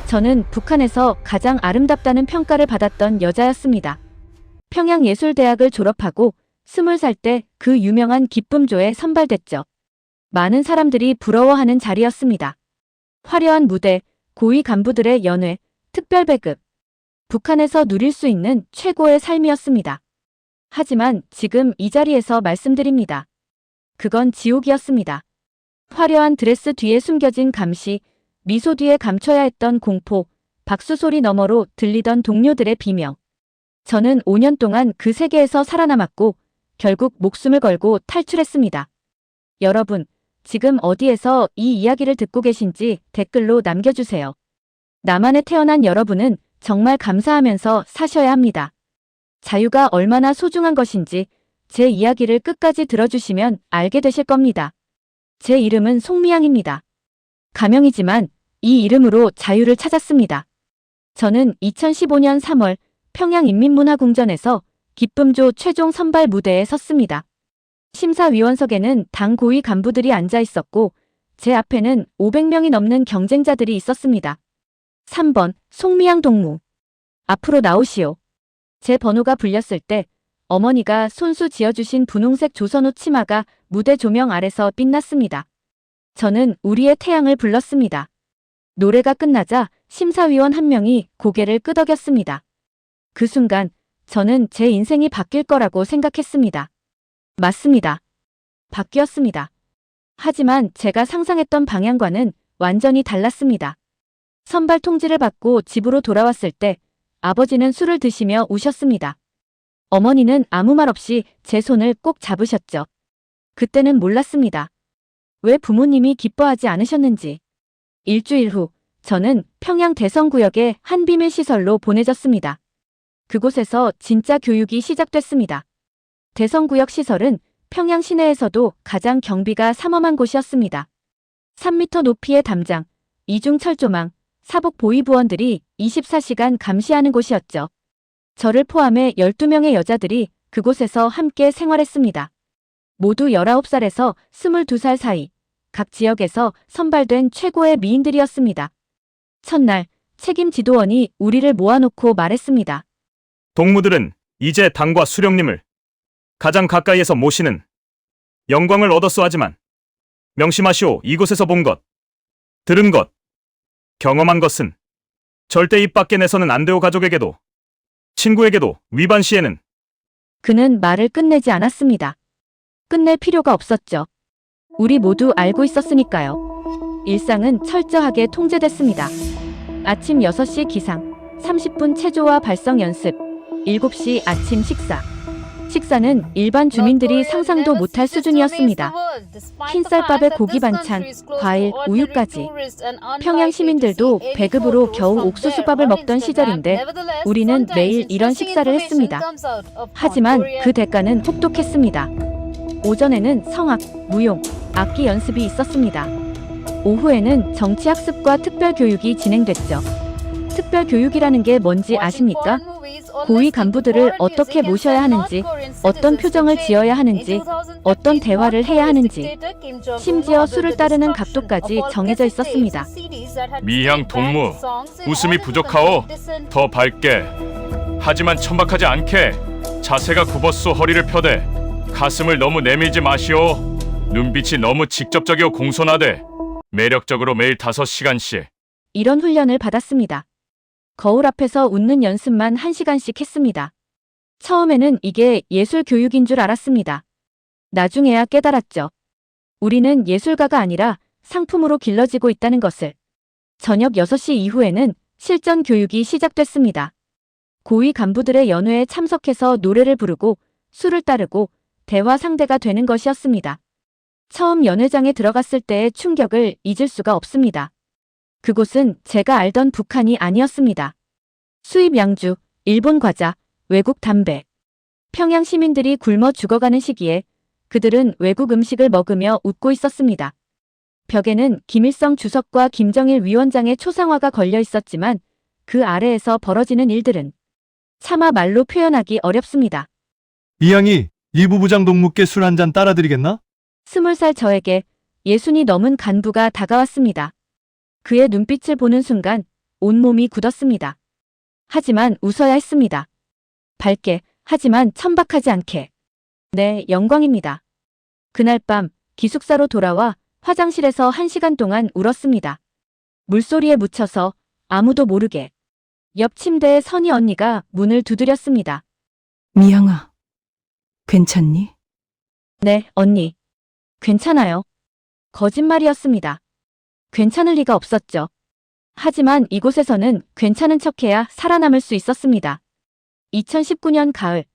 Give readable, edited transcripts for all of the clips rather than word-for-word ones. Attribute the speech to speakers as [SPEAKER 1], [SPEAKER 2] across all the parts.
[SPEAKER 1] 저는 북한에서 가장 아름답다는 평가를 받았던 여자였습니다. 평양예술대학을 졸업하고 20살 때 그 유명한 기쁨조에 선발됐죠. 많은 사람들이 부러워하는 자리였습니다. 화려한 무대, 고위 간부들의 연회, 특별 배급. 북한에서 누릴 수 있는 최고의 삶이었습니다. 하지만 지금 이 자리에서 말씀드립니다. 그건 지옥이었습니다. 화려한 드레스 뒤에 숨겨진 감시, 미소 뒤에 감춰야 했던 공포, 박수 소리 너머로 들리던 동료들의 비명. 저는 5년 동안 그 세계에서 살아남았고 결국 목숨을 걸고 탈출했습니다. 여러분, 지금 어디에서 이 이야기를 듣고 계신지 댓글로 남겨주세요. 남한에 태어난 여러분은 정말 감사하면서 사셔야 합니다. 자유가 얼마나 소중한 것인지 제 이야기를 끝까지 들어주시면 알게 되실 겁니다. 제 이름은 송미향입니다. 가명이지만 이 이름으로 자유를 찾았습니다. 저는 2015년 3월 평양인민문화궁전에서 기쁨조 최종 선발 무대에 섰습니다. 심사위원석에는 당 고위 간부들이 앉아 있었고 제 앞에는 500명이 넘는 경쟁자들이 있었습니다. 3번 송미향 동무. 앞으로 나오시오. 제 번호가 불렸을 때 어머니가 손수 지어주신 분홍색 조선옷 치마가 무대 조명 아래서 빛났습니다. 저는 우리의 태양을 불렀습니다. 노래가 끝나자 심사위원 한 명이 고개를 끄덕였습니다. 그 순간 저는 제 인생이 바뀔 거라고 생각했습니다. 맞습니다. 바뀌었습니다. 하지만 제가 상상했던 방향과는 완전히 달랐습니다. 선발 통지를 받고 집으로 돌아왔을 때 아버지는 술을 드시며 우셨습니다. 어머니는 아무 말 없이 제 손을 꼭 잡으셨죠. 그때는 몰랐습니다. 왜 부모님이 기뻐하지 않으셨는지. 일주일 후 저는 평양 대성구역의 한 비밀 시설로 보내졌습니다. 그곳에서 진짜 교육이 시작됐습니다. 대성구역 시설은 평양 시내에서도 가장 경비가 삼엄한 곳이었습니다. 3m 높이의 담장, 이중 철조망, 사복 보위부원들이 24시간 감시하는 곳이었죠. 저를 포함해 12명의 여자들이 그곳에서 함께 생활했습니다. 모두 19살에서 22살 사이, 각 지역에서 선발된 최고의 미인들이었습니다. 첫날, 책임 지도원이 우리를 모아놓고 말했습니다.
[SPEAKER 2] 동무들은 이제 당과 수령님을 가장 가까이에서 모시는 영광을 얻었소 하지만 명심하시오. 이곳에서 본 것, 들은 것, 경험한 것은 절대 입 밖에 내서는 안 되오. 가족에게도 친구에게도 위반 시에는.
[SPEAKER 1] 그는 말을 끝내지 않았습니다. 끝낼 필요가 없었죠. 우리 모두 알고 있었으니까요. 일상은 철저하게 통제됐습니다. 아침 6시 기상, 30분 체조와 발성 연습, 7시 아침 식사. 식사는 일반 주민들이 상상도 못할 수준이었습니다. 흰쌀밥에 고기 반찬, 과일, 우유까지. 평양 시민들도 배급으로 겨우 옥수수밥을 먹던 시절인데 우리는 매일 이런 식사를 했습니다. 하지만 그 대가는 혹독했습니다. 오전에는 성악, 무용, 악기 연습이 있었습니다. 오후에는 정치학습과 특별교육이 진행됐죠. 특별교육이라는 게 뭔지 아십니까? 고위 간부들을 어떻게 모셔야 하는지, 어떤 표정을 지어야 하는지, 어떤 대화를 해야 하는지, 심지어 술을 따르는 각도까지 정해져 있었습니다.
[SPEAKER 3] 미향 동무, 웃음이 부족하오. 더 밝게. 하지만 천박하지 않게. 자세가 굽었소. 허리를 펴대. 가슴을 너무 내밀지 마시오. 눈빛이 너무 직접적이오. 공손하되 매력적으로 매일 5시간씩.
[SPEAKER 1] 이런 훈련을 받았습니다. 거울 앞에서 웃는 연습만 1시간씩 했습니다. 처음에는 이게 예술 교육인 줄 알았습니다. 나중에야 깨달았죠. 우리는 예술가가 아니라 상품으로 길러지고 있다는 것을. 저녁 6시 이후에는 실전 교육이 시작됐습니다. 고위 간부들의 연회에 참석해서 노래를 부르고 술을 따르고 대화 상대가 되는 것이었습니다. 처음 연회장에 들어갔을 때의 충격을 잊을 수가 없습니다. 그곳은 제가 알던 북한이 아니었습니다. 수입 양주, 일본 과자, 외국 담배. 평양 시민들이 굶어 죽어가는 시기에 그들은 외국 음식을 먹으며 웃고 있었습니다. 벽에는 김일성 주석과 김정일 위원장의 초상화가 걸려 있었지만 그 아래에서 벌어지는 일들은 차마 말로 표현하기 어렵습니다.
[SPEAKER 4] 미양이 이 부부장 동무께 술 한 잔 따라드리겠나?
[SPEAKER 1] 20살 저에게 60이 넘은 간부가 다가왔습니다. 그의 눈빛을 보는 순간 온몸이 굳었습니다. 하지만 웃어야 했습니다. 밝게, 하지만 천박하지 않게. 네, 영광입니다. 그날 밤 기숙사로 돌아와 화장실에서 1시간 동안 울었습니다. 물소리에 묻혀서 아무도 모르게. 옆 침대에 선희 언니가 문을 두드렸습니다.
[SPEAKER 5] 미영아, 괜찮니?
[SPEAKER 1] 네, 언니. 괜찮아요. 거짓말이었습니다. 괜찮을 리가 없었죠. 하지만 이곳에서는 괜찮은 척해야 살아남을 수 있었습니다. 2019년 가을,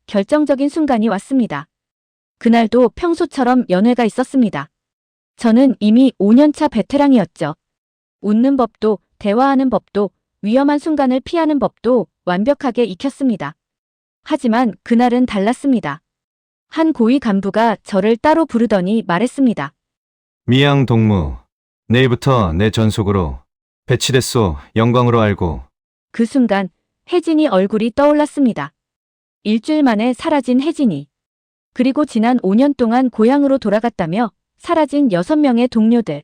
[SPEAKER 1] 결정적인 순간이 왔습니다. 그날도 평소처럼 연회가 있었습니다. 저는 이미 5년차 베테랑이었죠. 웃는 법도, 대화하는 법도, 위험한 순간을 피하는 법도 완벽하게 익혔습니다. 하지만 그날은 달랐습니다. 한 고위 간부가 저를 따로 부르더니 말했습니다.
[SPEAKER 6] 미양 동무, 내일부터 내 전속으로 배치됐소. 영광으로 알고.
[SPEAKER 1] 그 순간 혜진이 얼굴이 떠올랐습니다. 일주일 만에 사라진 혜진이. 그리고 지난 5년 동안 고향으로 돌아갔다며 사라진 6명의 동료들.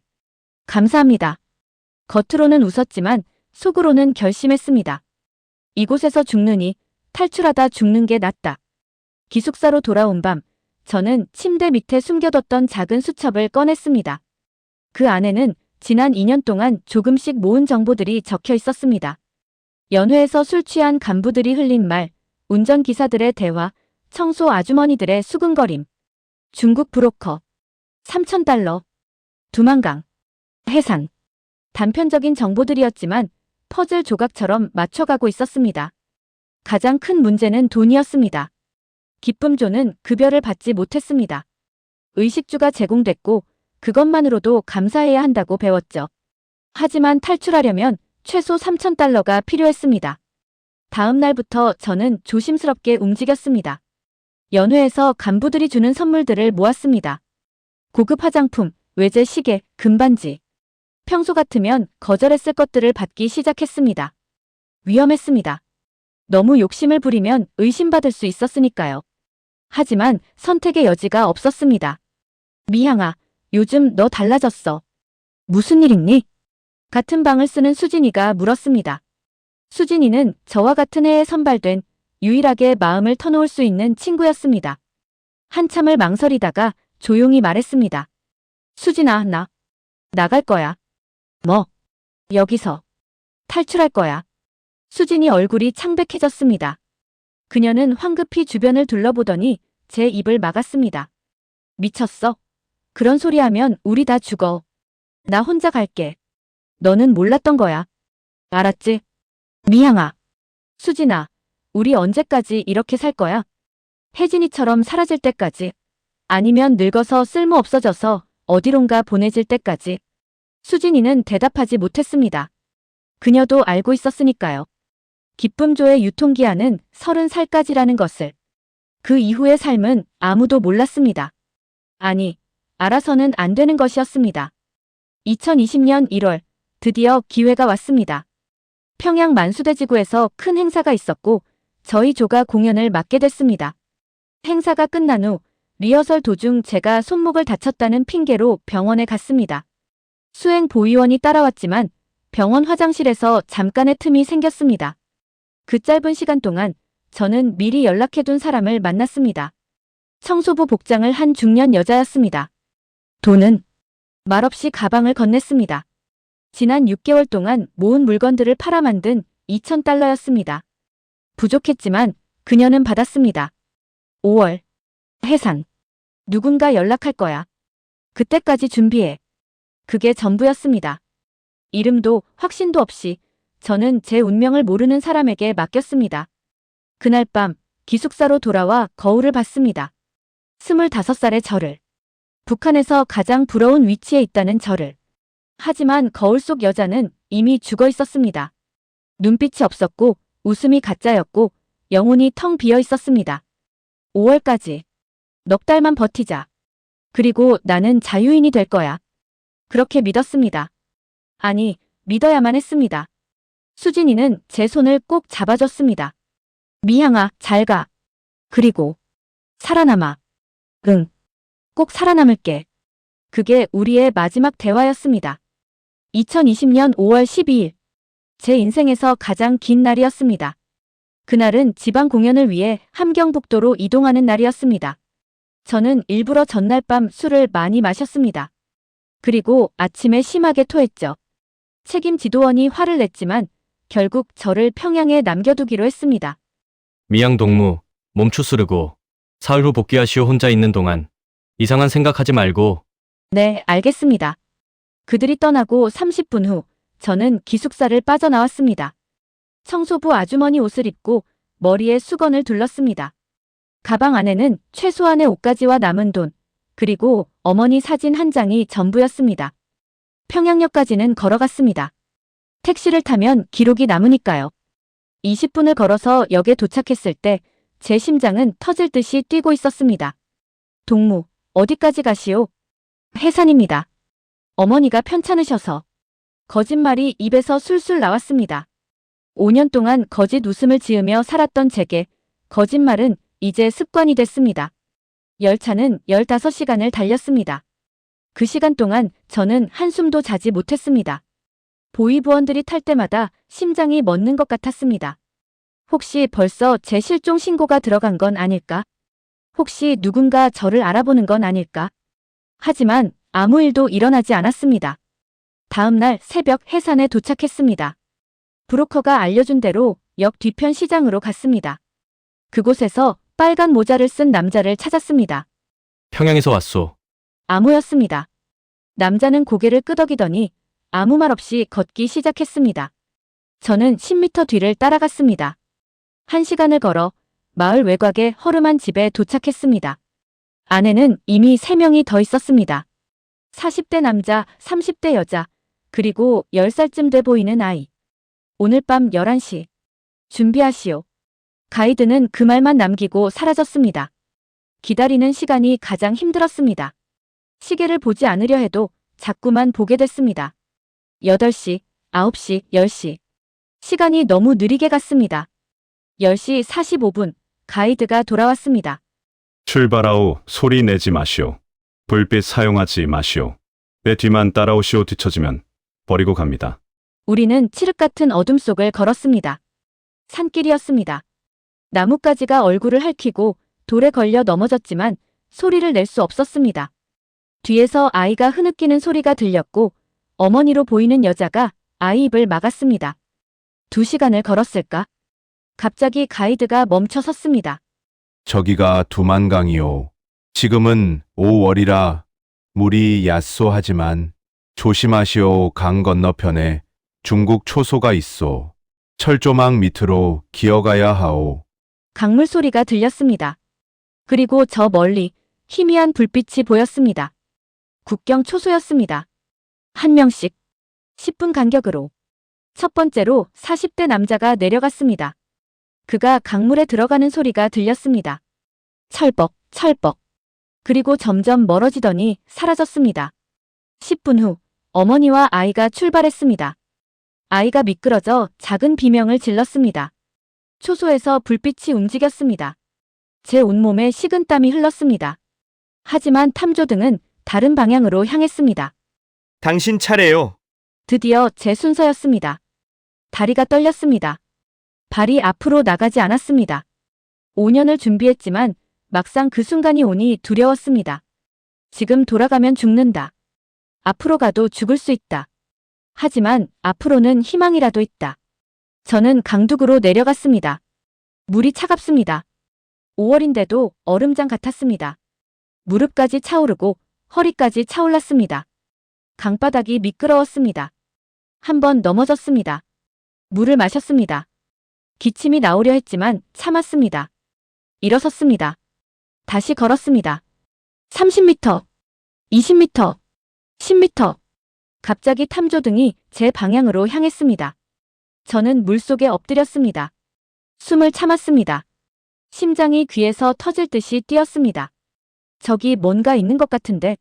[SPEAKER 1] 감사합니다. 겉으로는 웃었지만 속으로는 결심했습니다. 이곳에서 죽느니 탈출하다 죽는 게 낫다. 기숙사로 돌아온 밤, 저는 침대 밑에 숨겨뒀던 작은 수첩을 꺼냈습니다. 그 안에는 지난 2년 동안 조금씩 모은 정보들이 적혀 있었습니다. 연회에서 술 취한 간부들이 흘린 말, 운전기사들의 대화, 청소 아주머니들의 수근거림, 중국 브로커, 3,000달러, 두만강, 해산. 단편적인 정보들이었지만 퍼즐 조각처럼 맞춰가고 있었습니다. 가장 큰 문제는 돈이었습니다. 기쁨조는 급여를 받지 못했습니다. 의식주가 제공됐고 그것만으로도 감사해야 한다고 배웠죠. 하지만 탈출하려면 최소 3,000달러가 필요했습니다. 다음 날부터 저는 조심스럽게 움직였습니다. 연회에서 간부들이 주는 선물들을 모았습니다. 고급 화장품, 외제 시계, 금반지. 평소 같으면 거절했을 것들을 받기 시작했습니다. 위험했습니다. 너무 욕심을 부리면 의심받을 수 있었으니까요. 하지만 선택의 여지가 없었습니다. 미향아, 요즘 너 달라졌어. 무슨 일 있니? 같은 방을 쓰는 수진이가 물었습니다. 수진이는 저와 같은 해에 선발된 유일하게 마음을 터놓을 수 있는 친구였습니다. 한참을 망설이다가 조용히 말했습니다. 수진아, 나 나갈 거야. 뭐? 여기서 탈출할 거야. 수진이 얼굴이 창백해졌습니다. 그녀는 황급히 주변을 둘러보더니 제 입을 막았습니다. 미쳤어? 그런 소리 하면 우리 다 죽어. 나 혼자 갈게. 너는 몰랐던 거야. 알았지? 미향아. 수진아, 우리 언제까지 이렇게 살 거야? 혜진이처럼 사라질 때까지. 아니면 늙어서 쓸모 없어져서 어디론가 보내질 때까지. 수진이는 대답하지 못했습니다. 그녀도 알고 있었으니까요. 기쁨조의 유통기한은 30살까지라는 것을. 그 이후의 삶은 아무도 몰랐습니다. 아니, 알아서는 안 되는 것이었습니다. 2020년 1월, 드디어 기회가 왔습니다. 평양 만수대지구에서 큰 행사가 있었고, 저희 조가 공연을 맡게 됐습니다. 행사가 끝난 후, 리허설 도중 제가 손목을 다쳤다는 핑계로 병원에 갔습니다. 수행 보위원이 따라왔지만 병원 화장실에서 잠깐의 틈이 생겼습니다. 그 짧은 시간 동안 저는 미리 연락해둔 사람을 만났습니다. 청소부 복장을 한 중년 여자였습니다. 돈은 말없이 가방을 건넸습니다. 지난 6개월 동안 모은 물건들을 팔아 만든 2,000달러였습니다. 부족했지만 그녀는 받았습니다. 5월. 해산. 누군가 연락할 거야. 그때까지 준비해. 그게 전부였습니다. 이름도 확신도 없이 저는 제 운명을 모르는 사람에게 맡겼습니다. 그날 밤 기숙사로 돌아와 거울을 봤습니다. 25살의 저를. 북한에서 가장 부러운 위치에 있다는 저를. 하지만 거울 속 여자는 이미 죽어 있었습니다. 눈빛이 없었고 웃음이 가짜였고 영혼이 텅 비어 있었습니다. 5월까지. 넉 달만 버티자. 그리고 나는 자유인이 될 거야. 그렇게 믿었습니다. 아니, 믿어야만 했습니다. 수진이는 제 손을 꼭 잡아줬습니다. 미향아, 잘 가. 그리고 살아남아. 응. 꼭 살아남을게. 그게 우리의 마지막 대화였습니다. 2020년 5월 12일. 제 인생에서 가장 긴 날이었습니다. 그날은 지방 공연을 위해 함경북도로 이동하는 날이었습니다. 저는 일부러 전날 밤 술을 많이 마셨습니다. 그리고 아침에 심하게 토했죠. 책임 지도원이 화를 냈지만 결국 저를 평양에 남겨두기로 했습니다.
[SPEAKER 7] 미양 동무, 몸 추스르고 사흘 후 복귀하시오. 혼자 있는 동안 이상한 생각하지 말고.
[SPEAKER 1] 네, 알겠습니다. 그들이 떠나고 30분 후 저는 기숙사를 빠져나왔습니다. 청소부 아주머니 옷을 입고 머리에 수건을 둘렀습니다. 가방 안에는 최소한의 옷가지와 남은 돈, 그리고 어머니 사진 한 장이 전부였습니다. 평양역까지는 걸어갔습니다. 택시를 타면 기록이 남으니까요. 20분을 걸어서 역에 도착했을 때 제 심장은 터질 듯이 뛰고 있었습니다. 동무, 어디까지 가시오? 해산입니다. 어머니가 편찮으셔서. 거짓말이 입에서 술술 나왔습니다. 5년 동안 거짓 웃음을 지으며 살았던 제게 거짓말은 이제 습관이 됐습니다. 열차는 15시간을 달렸습니다. 그 시간 동안 저는 한숨도 자지 못했습니다. 보위부원들이 탈 때마다 심장이 멎는 것 같았습니다. 혹시 벌써 제 실종 신고가 들어간 건 아닐까? 혹시 누군가 저를 알아보는 건 아닐까? 하지만 아무 일도 일어나지 않았습니다. 다음 날 새벽 해산에 도착했습니다. 브로커가 알려준 대로 역 뒤편 시장으로 갔습니다. 그곳에서 빨간 모자를 쓴 남자를 찾았습니다.
[SPEAKER 7] 평양에서 왔소.
[SPEAKER 1] 아무였습니다. 남자는 고개를 끄덕이더니 아무 말 없이 걷기 시작했습니다. 저는 10m 뒤를 따라갔습니다. 1시간을 걸어 마을 외곽의 허름한 집에 도착했습니다. 안에는 이미 3명이 더 있었습니다. 40대 남자, 30대 여자, 그리고 10살쯤 돼 보이는 아이. 오늘 밤 11시. 준비하시오. 가이드는 그 말만 남기고 사라졌습니다. 기다리는 시간이 가장 힘들었습니다. 시계를 보지 않으려 해도 자꾸만 보게 됐습니다. 8시, 9시, 10시. 시간이 너무 느리게 갔습니다. 10시 45분, 가이드가 돌아왔습니다.
[SPEAKER 8] 출발하오. 소리 내지 마시오. 불빛 사용하지 마시오. 내 뒤만 따라오시오. 뒤처지면 버리고 갑니다.
[SPEAKER 1] 우리는 칠흑 같은 어둠 속을 걸었습니다. 산길이었습니다. 나뭇가지가 얼굴을 핥히고 돌에 걸려 넘어졌지만 소리를 낼 수 없었습니다. 뒤에서 아이가 흐느끼는 소리가 들렸고 어머니로 보이는 여자가 아이 입을 막았습니다. 2시간을 걸었을까? 갑자기 가이드가 멈춰 섰습니다.
[SPEAKER 9] 저기가 두만강이요. 지금은 5월이라 물이 얕소하지만 조심하시오. 강 건너편에 중국 초소가 있소. 철조망 밑으로 기어가야 하오.
[SPEAKER 1] 강물 소리가 들렸습니다. 그리고 저 멀리 희미한 불빛이 보였습니다. 국경 초소였습니다. 한 명씩 10분 간격으로. 첫 번째로 40대 남자가 내려갔습니다. 그가 강물에 들어가는 소리가 들렸습니다. 철벅, 철벅. 그리고 점점 멀어지더니 사라졌습니다. 10분 후 어머니와 아이가 출발했습니다. 아이가 미끄러져 작은 비명을 질렀습니다. 초소에서 불빛이 움직였습니다. 제 온몸에 식은땀이 흘렀습니다. 하지만 탐조등은 다른 방향으로 향했습니다.
[SPEAKER 2] 당신 차례요.
[SPEAKER 1] 드디어 제 순서였습니다. 다리가 떨렸습니다. 발이 앞으로 나가지 않았습니다. 5년을 준비했지만 막상 그 순간이 오니 두려웠습니다. 지금 돌아가면 죽는다. 앞으로 가도 죽을 수 있다. 하지만 앞으로는 희망이라도 있다. 저는 강둑으로 내려갔습니다. 물이 차갑습니다. 5월인데도 얼음장 같았습니다. 무릎까지 차오르고 허리까지 차올랐습니다. 강바닥이 미끄러웠습니다. 한 번 넘어졌습니다. 물을 마셨습니다. 기침이 나오려 했지만 참았습니다. 일어섰습니다. 다시 걸었습니다. 30m, 20m, 10m. 갑자기 탐조등이 제 방향으로 향했습니다. 저는 물속에 엎드렸습니다. 숨을 참았습니다. 심장이 귀에서 터질 듯이 뛰었습니다. 저기 뭔가 있는 것 같은데.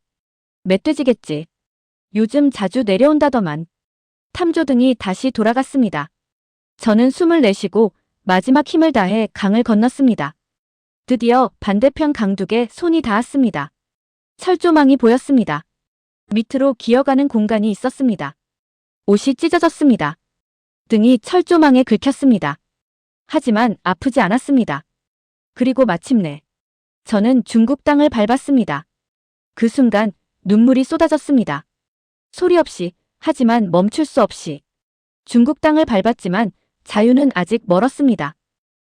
[SPEAKER 1] 멧돼지겠지. 요즘 자주 내려온다더만. 탐조등이 다시 돌아갔습니다. 저는 숨을 내쉬고 마지막 힘을 다해 강을 건넜습니다. 드디어 반대편 강둑에 손이 닿았습니다. 철조망이 보였습니다. 밑으로 기어가는 공간이 있었습니다. 옷이 찢어졌습니다. 등이 철조망에 긁혔습니다. 하지만 아프지 않았습니다. 그리고 마침내 저는 중국 땅을 밟았습니다. 그 순간 눈물이 쏟아졌습니다. 소리 없이, 하지만 멈출 수 없이. 중국 땅을 밟았지만 자유는 아직 멀었습니다.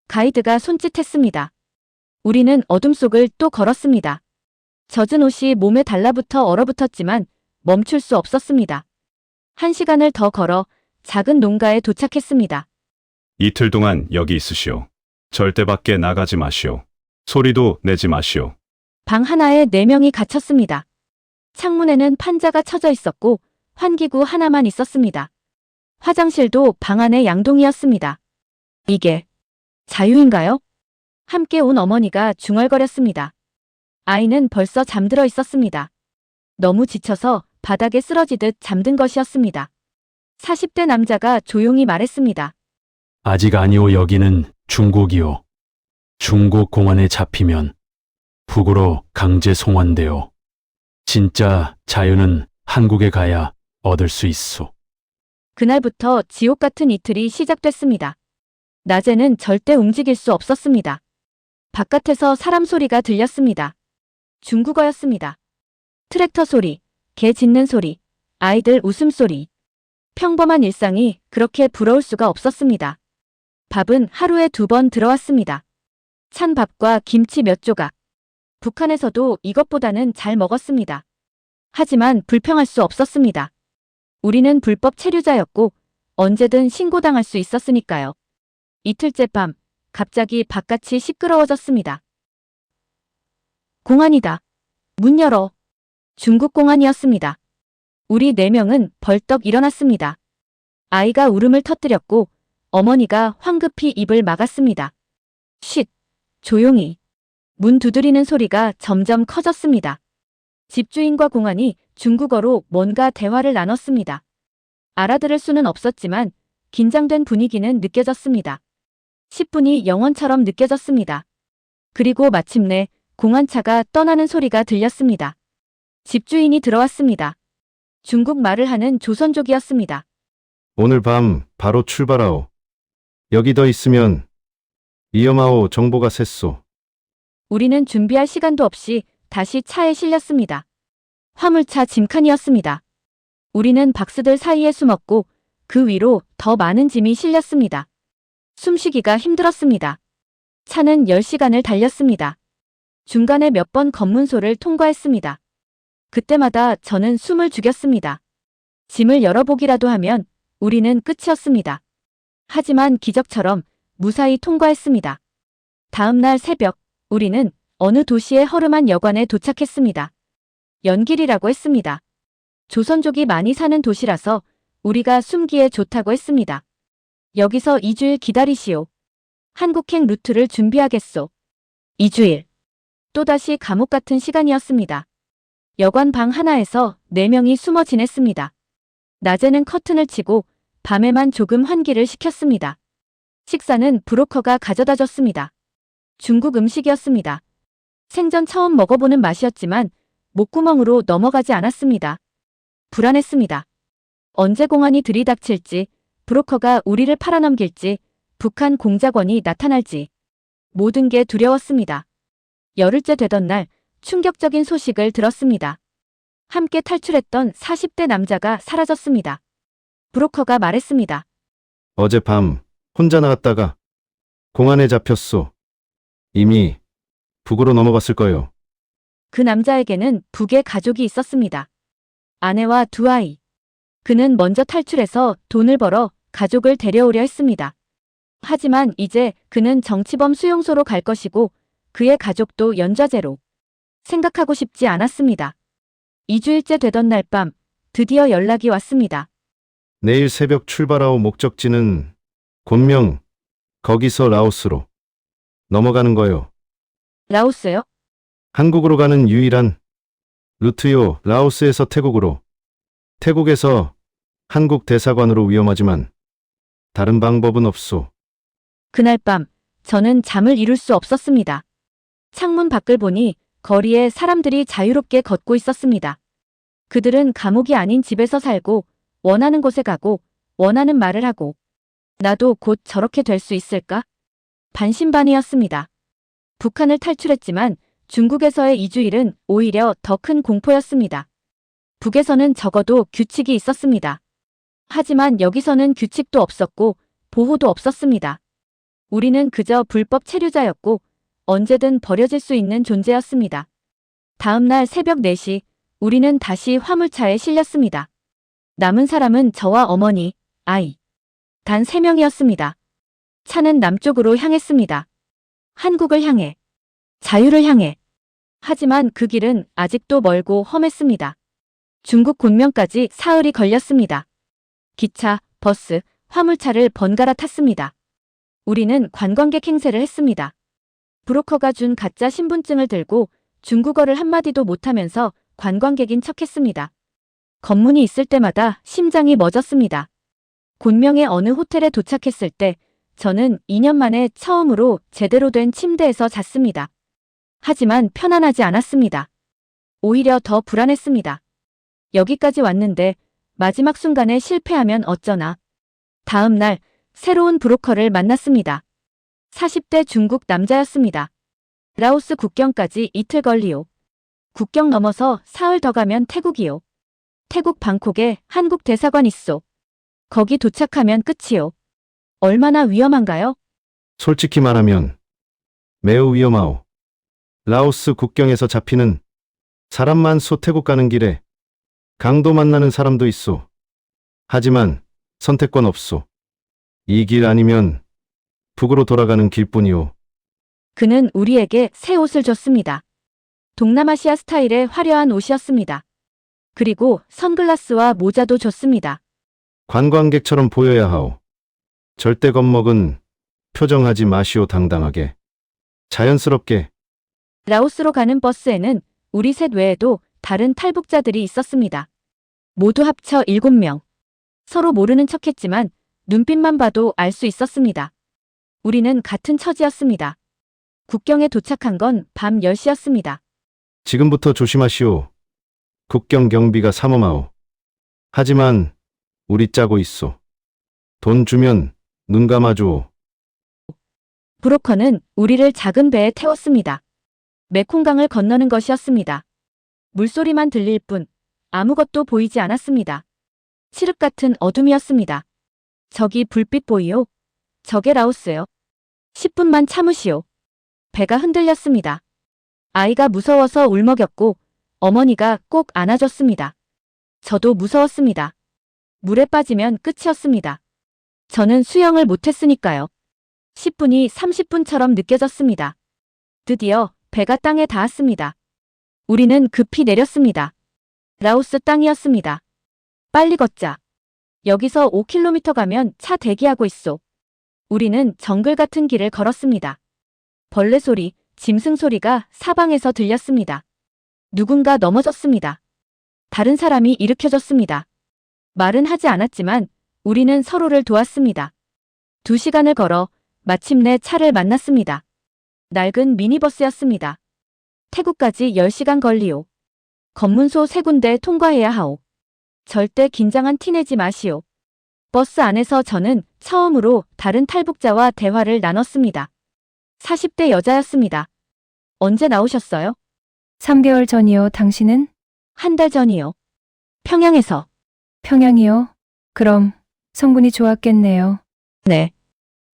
[SPEAKER 1] 가이드가 손짓했습니다. 우리는 어둠 속을 또 걸었습니다. 젖은 옷이 몸에 달라붙어 얼어붙었지만 멈출 수 없었습니다. 1시간을 더 걸어 작은 농가에 도착했습니다.
[SPEAKER 8] 이틀 동안 여기 있으시오. 절대 밖에 나가지 마시오. 소리도 내지 마시오.
[SPEAKER 1] 방 하나에 4명이 갇혔습니다. 창문에는 판자가 쳐져 있었고 환기구 하나만 있었습니다. 화장실도 방 안에 양동이었습니다. 이게 자유인가요? 함께 온 어머니가 중얼거렸습니다. 아이는 벌써 잠들어 있었습니다. 너무 지쳐서 바닥에 쓰러지듯 잠든 것이었습니다. 40대 남자가 조용히 말했습니다.
[SPEAKER 10] 아직 아니오. 여기는 중국이오. 중국 공안에 잡히면 북으로 강제 송환되오. 진짜 자유는 한국에 가야 얻을 수 있소.
[SPEAKER 1] 그날부터 지옥 같은 이틀이 시작됐습니다. 낮에는 절대 움직일 수 없었습니다. 바깥에서 사람 소리가 들렸습니다. 중국어였습니다. 트랙터 소리, 개 짖는 소리, 아이들 웃음소리. 평범한 일상이 그렇게 부러울 수가 없었습니다. 밥은 하루에 2번 들어왔습니다. 찬 밥과 김치 몇 조각. 북한에서도 이것보다는 잘 먹었습니다. 하지만 불평할 수 없었습니다. 우리는 불법 체류자였고 언제든 신고당할 수 있었으니까요. 이틀째 밤, 갑자기 바깥이 시끄러워졌습니다. 공안이다. 문 열어. 중국 공안이었습니다. 우리 4명은 벌떡 일어났습니다. 아이가 울음을 터뜨렸고 어머니가 황급히 입을 막았습니다. 쉿! 조용히. 문 두드리는 소리가 점점 커졌습니다. 집주인과 공안이 중국어로 뭔가 대화를 나눴습니다. 알아들을 수는 없었지만 긴장된 분위기는 느껴졌습니다. 10분이 영원처럼 느껴졌습니다. 그리고 마침내 공안차가 떠나는 소리가 들렸습니다. 집주인이 들어왔습니다. 중국말을 하는 조선족이었습니다.
[SPEAKER 6] 오늘 밤 바로 출발하오. 여기 더 있으면 위험하오. 정보가 샜소.
[SPEAKER 1] 우리는 준비할 시간도 없이 다시 차에 실렸습니다. 화물차 짐칸이었습니다. 우리는 박스들 사이에 숨었고 그 위로 더 많은 짐이 실렸습니다. 숨쉬기가 힘들었습니다. 차는 10시간을 달렸습니다. 중간에 몇 번 검문소를 통과했습니다. 그때마다 저는 숨을 죽였습니다. 짐을 열어보기라도 하면 우리는 끝이었습니다. 하지만 기적처럼 무사히 통과했습니다. 다음 날 새벽, 우리는 어느 도시의 허름한 여관에 도착했습니다. 연길이라고 했습니다. 조선족이 많이 사는 도시라서 우리가 숨기에 좋다고 했습니다. 여기서 2주일 기다리시오. 한국행 루트를 준비하겠소. 2주일. 또다시 감옥 같은 시간이었습니다. 여관 방 하나에서 4명이 숨어 지냈습니다. 낮에는 커튼을 치고 밤에만 조금 환기를 시켰습니다. 식사는 브로커가 가져다 줬습니다. 중국 음식이었습니다. 생전 처음 먹어보는 맛이었지만 목구멍으로 넘어가지 않았습니다. 불안했습니다. 언제 공안이 들이닥칠지, 브로커가 우리를 팔아넘길지, 북한 공작원이 나타날지. 모든 게 두려웠습니다. 열흘째 되던 날 충격적인 소식을 들었습니다. 함께 탈출했던 40대 남자가 사라졌습니다. 브로커가 말했습니다.
[SPEAKER 6] 어젯밤 혼자 나갔다가 공안에 잡혔소. 이미 북으로 넘어갔을 거요.
[SPEAKER 1] 그 남자에게는 북에 가족이 있었습니다. 아내와 2 아이. 그는 먼저 탈출해서 돈을 벌어 가족을 데려오려 했습니다. 하지만 이제 그는 정치범 수용소로 갈 것이고 그의 가족도 연좌제로. 생각하고 싶지 않았습니다. 2주일째 되던 날 밤 드디어 연락이 왔습니다.
[SPEAKER 6] 내일 새벽 출발하오. 목적지는 곤명. 거기서 라오스로 넘어가는 거요.
[SPEAKER 1] 라오스요?
[SPEAKER 6] 한국으로 가는 유일한 루트요. 라오스에서 태국으로. 태국에서 한국 대사관으로. 위험하지만 다른 방법은 없소.
[SPEAKER 1] 그날 밤 저는 잠을 이룰 수 없었습니다. 창문 밖을 보니 거리에 사람들이 자유롭게 걷고 있었습니다. 그들은 감옥이 아닌 집에서 살고 원하는 곳에 가고 원하는 말을 하고 나도 곧 저렇게 될 수 있을까? 반신반의였습니다. 북한을 탈출했지만 중국에서의 이주일은 오히려 더 큰 공포였습니다. 북에서는 적어도 규칙이 있었습니다. 하지만 여기서는 규칙도 없었고 보호도 없었습니다. 우리는 그저 불법 체류자였고 언제든 버려질 수 있는 존재였습니다. 다음 날 새벽 4시 우리는 다시 화물차에 실렸습니다. 남은 사람은 저와 어머니, 아이. 단 3명이었습니다. 차는 남쪽으로 향했습니다. 한국을 향해. 자유를 향해. 하지만 그 길은 아직도 멀고 험했습니다. 중국 곤면까지 사흘이 걸렸습니다. 기차, 버스, 화물차를 번갈아 탔습니다. 우리는 관광객 행세를 했습니다. 브로커가 준 가짜 신분증을 들고 중국어를 한마디도 못하면서 관광객인 척했습니다. 검문이 있을 때마다 심장이 멎었습니다. 곤명의 어느 호텔에 도착했을 때 저는 2년 만에 처음으로 제대로 된 침대에서 잤습니다. 하지만 편안하지 않았습니다. 오히려 더 불안했습니다. 여기까지 왔는데 마지막 순간에 실패하면 어쩌나. 다음 날 새로운 브로커를 만났습니다. 40대 중국 남자였습니다. 라오스 국경까지 이틀 걸리요. 국경 넘어서 사흘 더 가면 태국이요. 태국 방콕에 한국 대사관 있소. 거기 도착하면 끝이요. 얼마나 위험한가요?
[SPEAKER 6] 솔직히 말하면 매우 위험하오. 라오스 국경에서 잡히는 사람만 태국 가는 길에 강도 만나는 사람도 있소. 하지만 선택권 없소. 이 길 아니면 북으로 돌아가는 길뿐이오.
[SPEAKER 1] 그는 우리에게 새 옷을 줬습니다. 동남아시아 스타일의 화려한 옷이었습니다. 그리고 선글라스와 모자도 줬습니다.
[SPEAKER 6] 관광객처럼 보여야 하오. 절대 겁먹은 표정하지 마시오. 당당하게. 자연스럽게.
[SPEAKER 1] 라오스로 가는 버스에는 우리 셋 외에도 다른 탈북자들이 있었습니다. 모두 합쳐 7명. 서로 모르는 척했지만 눈빛만 봐도 알 수 있었습니다. 우리는 같은 처지였습니다. 국경에 도착한 건 밤 10시였습니다.
[SPEAKER 6] 지금부터 조심하시오. 국경 경비가 삼엄하오. 하지만 우리 짜고 있소. 돈 주면 눈 감아주오.
[SPEAKER 1] 브로커는 우리를 작은 배에 태웠습니다. 메콩강을 건너는 것이었습니다. 물소리만 들릴 뿐 아무것도 보이지 않았습니다. 칠흑 같은 어둠이었습니다. 저기 불빛 보이요? 저게 라오스요. 10분만 참으시오. 배가 흔들렸습니다. 아이가 무서워서 울먹였고 어머니가 꼭 안아줬습니다. 저도 무서웠습니다. 물에 빠지면 끝이었습니다. 저는 수영을 못했으니까요. 10분이 30분처럼 느껴졌습니다. 드디어 배가 땅에 닿았습니다. 우리는 급히 내렸습니다. 라오스 땅이었습니다. 빨리 걷자. 여기서 5km 가면 차 대기하고 있소. 우리는 정글 같은 길을 걸었습니다. 벌레 소리, 짐승 소리가 사방에서 들렸습니다. 누군가 넘어졌습니다. 다른 사람이 일으켜졌습니다. 말은 하지 않았지만 우리는 서로를 도왔습니다. 2시간을 걸어 마침내 차를 만났습니다. 낡은 미니버스였습니다. 태국까지 10시간 걸리오. 검문소 3군데 통과해야 하오. 절대 긴장한 티 내지 마시오. 버스 안에서 저는 처음으로 다른 탈북자와 대화를 나눴습니다. 40대 여자였습니다. 언제 나오셨어요?
[SPEAKER 11] 3개월 전이요. 당신은?
[SPEAKER 1] 한 달 전이요. 평양에서.
[SPEAKER 11] 평양이요? 그럼 성분이 좋았겠네요.
[SPEAKER 1] 네.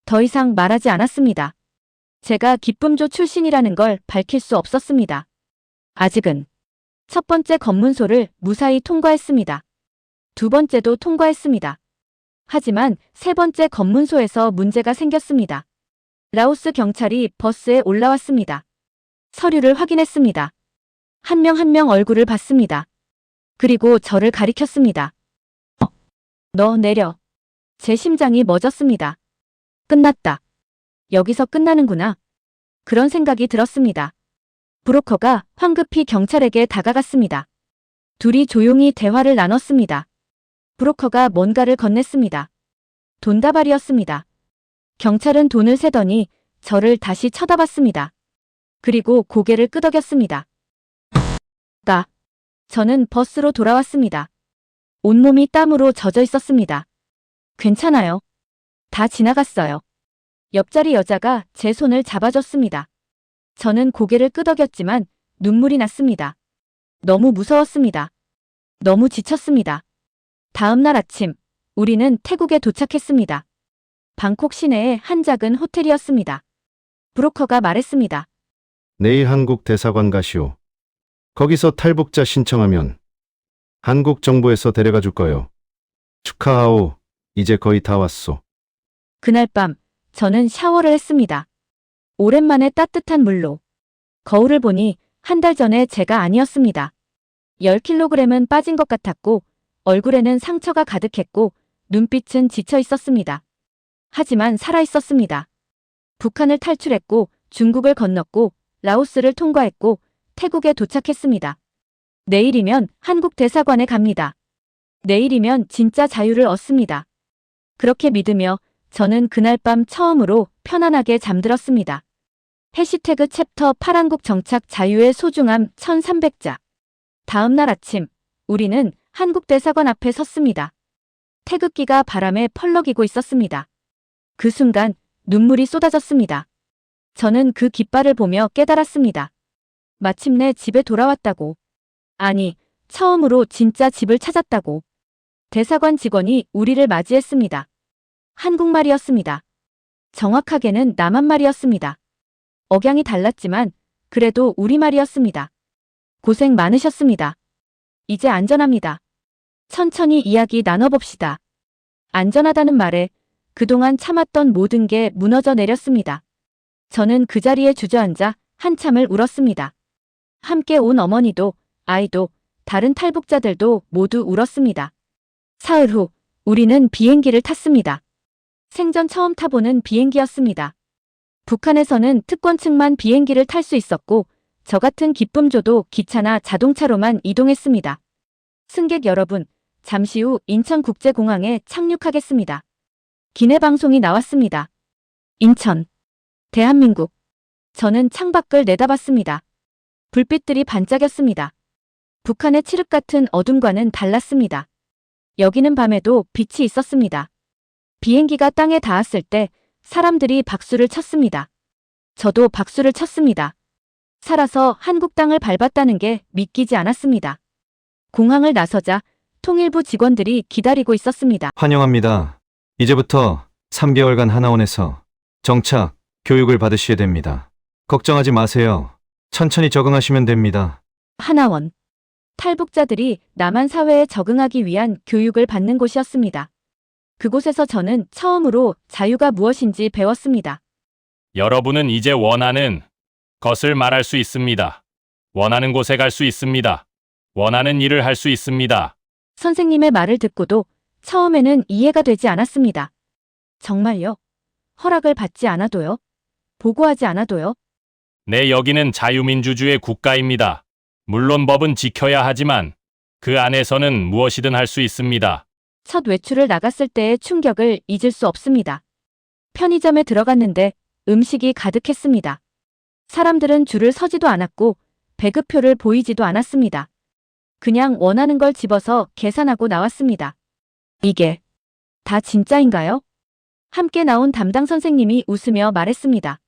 [SPEAKER 1] 더 이상 말하지 않았습니다. 제가 기쁨조 출신이라는 걸 밝힐 수 없었습니다. 아직은. 첫 번째 검문소를 무사히 통과했습니다. 두 번째도 통과했습니다. 하지만 세 번째 검문소에서 문제가 생겼습니다. 라오스 경찰이 버스에 올라왔습니다. 서류를 확인했습니다. 한 명 한 명 얼굴을 봤습니다. 그리고 저를 가리켰습니다. 너 내려. 제 심장이 멎었습니다. 끝났다. 여기서 끝나는구나. 그런 생각이 들었습니다. 브로커가 황급히 경찰에게 다가갔습니다. 둘이 조용히 대화를 나눴습니다. 브로커가 뭔가를 건넸습니다. 돈다발이었습니다. 경찰은 돈을 세더니 저를 다시 쳐다봤습니다. 그리고 고개를 끄덕였습니다. 저는 버스로 돌아왔습니다. 온몸이 땀으로 젖어 있었습니다. 괜찮아요. 다 지나갔어요. 옆자리 여자가 제 손을 잡아줬습니다. 저는 고개를 끄덕였지만 눈물이 났습니다. 너무 무서웠습니다. 너무 지쳤습니다. 다음 날 아침, 우리는 태국에 도착했습니다. 방콕 시내의 한 작은 호텔이었습니다. 브로커가 말했습니다.
[SPEAKER 6] 내일 한국 대사관 가시오. 거기서 탈북자 신청하면 한국 정부에서 데려가 줄 거요. 축하하오. 이제 거의 다 왔소.
[SPEAKER 1] 그날 밤, 저는 샤워를 했습니다. 오랜만에 따뜻한 물로. 거울을 보니 한 달 전에 제가 아니었습니다. 10kg은 빠진 것 같았고, 얼굴에는 상처가 가득했고, 눈빛은 지쳐 있었습니다. 하지만 살아 있었습니다. 북한을 탈출했고, 중국을 건넜고, 라오스를 통과했고, 태국에 도착했습니다. 내일이면 한국 대사관에 갑니다. 내일이면 진짜 자유를 얻습니다. 그렇게 믿으며 저는 그날 밤 처음으로 편안하게 잠들었습니다. 해시태그 챕터 8 한국 정착 자유의 소중함 1300자. 다음 날 아침, 우리는 한국 대사관 앞에 섰습니다. 태극기가 바람에 펄럭이고 있었습니다. 그 순간 눈물이 쏟아졌습니다. 저는 그 깃발을 보며 깨달았습니다. 마침내 집에 돌아왔다고. 아니, 처음으로 진짜 집을 찾았다고. 대사관 직원이 우리를 맞이했습니다. 한국말이었습니다. 정확하게는 남한말이었습니다. 억양이 달랐지만 그래도 우리말이었습니다. 고생 많으셨습니다. 이제 안전합니다. 천천히 이야기 나눠봅시다. 안전하다는 말에 그동안 참았던 모든 게 무너져 내렸습니다. 저는 그 자리에 주저앉아 한참을 울었습니다. 함께 온 어머니도, 아이도, 다른 탈북자들도 모두 울었습니다. 사흘 후, 우리는 비행기를 탔습니다. 생전 처음 타보는 비행기였습니다. 북한에서는 특권층만 비행기를 탈 수 있었고, 저 같은 기쁨조도 기차나 자동차로만 이동했습니다. 승객 여러분, 잠시 후 인천국제공항에 착륙하겠습니다. 기내 방송이 나왔습니다. 인천, 대한민국. 저는 창밖을 내다봤습니다. 불빛들이 반짝였습니다. 북한의 칠흑 같은 어둠과는 달랐습니다. 여기는 밤에도 빛이 있었습니다. 비행기가 땅에 닿았을 때 사람들이 박수를 쳤습니다. 저도 박수를 쳤습니다. 살아서 한국 땅을 밟았다는 게 믿기지 않았습니다. 공항을 나서자 통일부 직원들이 기다리고 있었습니다.
[SPEAKER 7] 환영합니다. 이제부터 3개월간 하나원에서 정착, 교육을 받으셔야 됩니다. 걱정하지 마세요. 천천히 적응하시면 됩니다.
[SPEAKER 1] 하나원. 탈북자들이 남한 사회에 적응하기 위한 교육을 받는 곳이었습니다. 그곳에서 저는 처음으로 자유가 무엇인지 배웠습니다.
[SPEAKER 3] 여러분은 이제 원하는 것을 말할 수 있습니다. 원하는 곳에 갈 수 있습니다. 원하는 일을 할 수 있습니다.
[SPEAKER 1] 선생님의 말을 듣고도 처음에는 이해가 되지 않았습니다. 정말요? 허락을 받지 않아도요? 보고하지 않아도요?
[SPEAKER 3] 네, 여기는 자유민주주의 국가입니다. 물론 법은 지켜야 하지만 그 안에서는 무엇이든 할 수 있습니다.
[SPEAKER 1] 첫 외출을 나갔을 때의 충격을 잊을 수 없습니다. 편의점에 들어갔는데 음식이 가득했습니다. 사람들은 줄을 서지도 않았고 배급표를 보이지도 않았습니다. 그냥 원하는 걸 집어서 계산하고 나왔습니다. 이게 다 진짜인가요? 함께 나온 담당 선생님이 웃으며 말했습니다.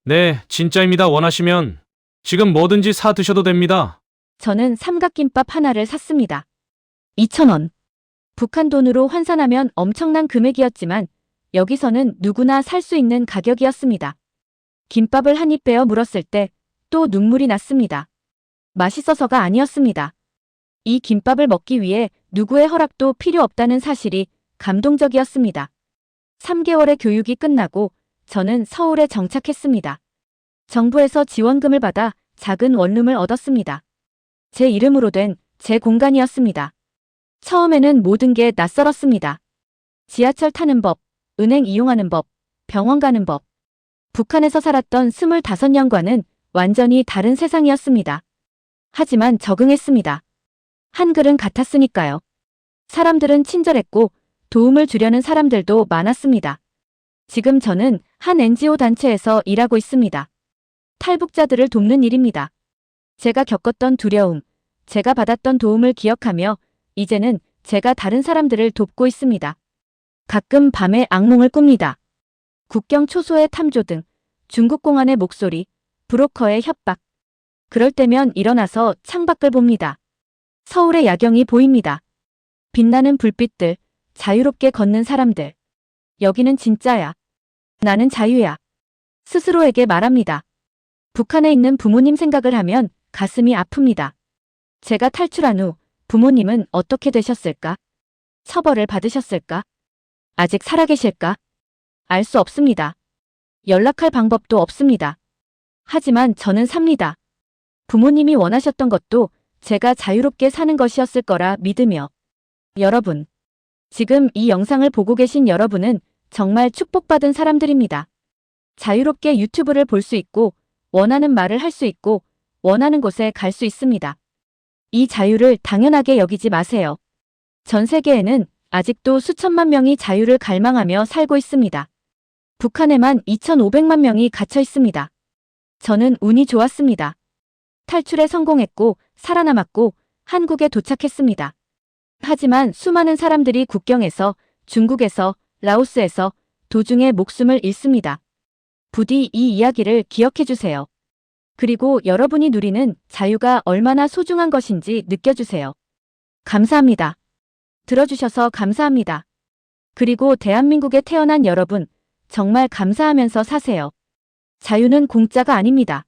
[SPEAKER 10] 네, 진짜입니다. 원하시면 지금 뭐든지 사 드셔도 됩니다.
[SPEAKER 1] 저는 삼각김밥 하나를 샀습니다. 2,000원. 북한 돈으로 환산하면 엄청난 금액이었지만 여기서는 누구나 살 수 있는 가격이었습니다. 김밥을 한 입 베어 물었을 때 또 눈물이 났습니다. 맛있어서가 아니었습니다. 이 김밥을 먹기 위해 누구의 허락도 필요 없다는 사실이 감동적이었습니다. 3개월의 교육이 끝나고 저는 서울에 정착했습니다. 정부에서 지원금을 받아 작은 원룸을 얻었습니다. 제 이름으로 된 제 공간이었습니다. 처음에는 모든 게 낯설었습니다. 지하철 타는 법, 은행 이용하는 법, 병원 가는 법. 북한에서 살았던 25년과는 완전히 다른 세상이었습니다. 하지만 적응했습니다. 한글은 같았으니까요. 사람들은 친절했고 도움을 주려는 사람들도 많았습니다. 지금 저는 한 NGO 단체에서 일하고 있습니다. 탈북자들을 돕는 일입니다. 제가 겪었던 두려움, 제가 받았던 도움을 기억하며 이제는 제가 다른 사람들을 돕고 있습니다. 가끔 밤에 악몽을 꿉니다. 국경 초소의 탐조 등 중국 공안의 목소리, 브로커의 협박. 그럴 때면 일어나서 창밖을 봅니다. 서울의 야경이 보입니다. 빛나는 불빛들, 자유롭게 걷는 사람들. 여기는 진짜야. 나는 자유야. 스스로에게 말합니다. 북한에 있는 부모님 생각을 하면 가슴이 아픕니다. 제가 탈출한 후 부모님은 어떻게 되셨을까? 처벌을 받으셨을까? 아직 살아계실까? 알 수 없습니다. 연락할 방법도 없습니다. 하지만 저는 삽니다. 부모님이 원하셨던 것도 제가 자유롭게 사는 것이었을 거라 믿으며. 여러분, 지금 이 영상을 보고 계신 여러분은 정말 축복받은 사람들입니다. 자유롭게 유튜브를 볼 수 있고, 원하는 말을 할 수 있고, 원하는 곳에 갈 수 있습니다. 이 자유를 당연하게 여기지 마세요. 전 세계에는 아직도 수천만 명이 자유를 갈망하며 살고 있습니다. 북한에만 2,500만 명이 갇혀 있습니다. 저는 운이 좋았습니다. 탈출에 성공했고 살아남았고 한국에 도착했습니다. 하지만 수많은 사람들이 국경에서, 중국에서, 라오스에서 도중에 목숨을 잃습니다. 부디 이 이야기를 기억해 주세요. 그리고 여러분이 누리는 자유가 얼마나 소중한 것인지 느껴주세요. 감사합니다. 들어주셔서 감사합니다. 그리고 대한민국에 태어난 여러분, 정말 감사하면서 사세요. 자유는 공짜가 아닙니다.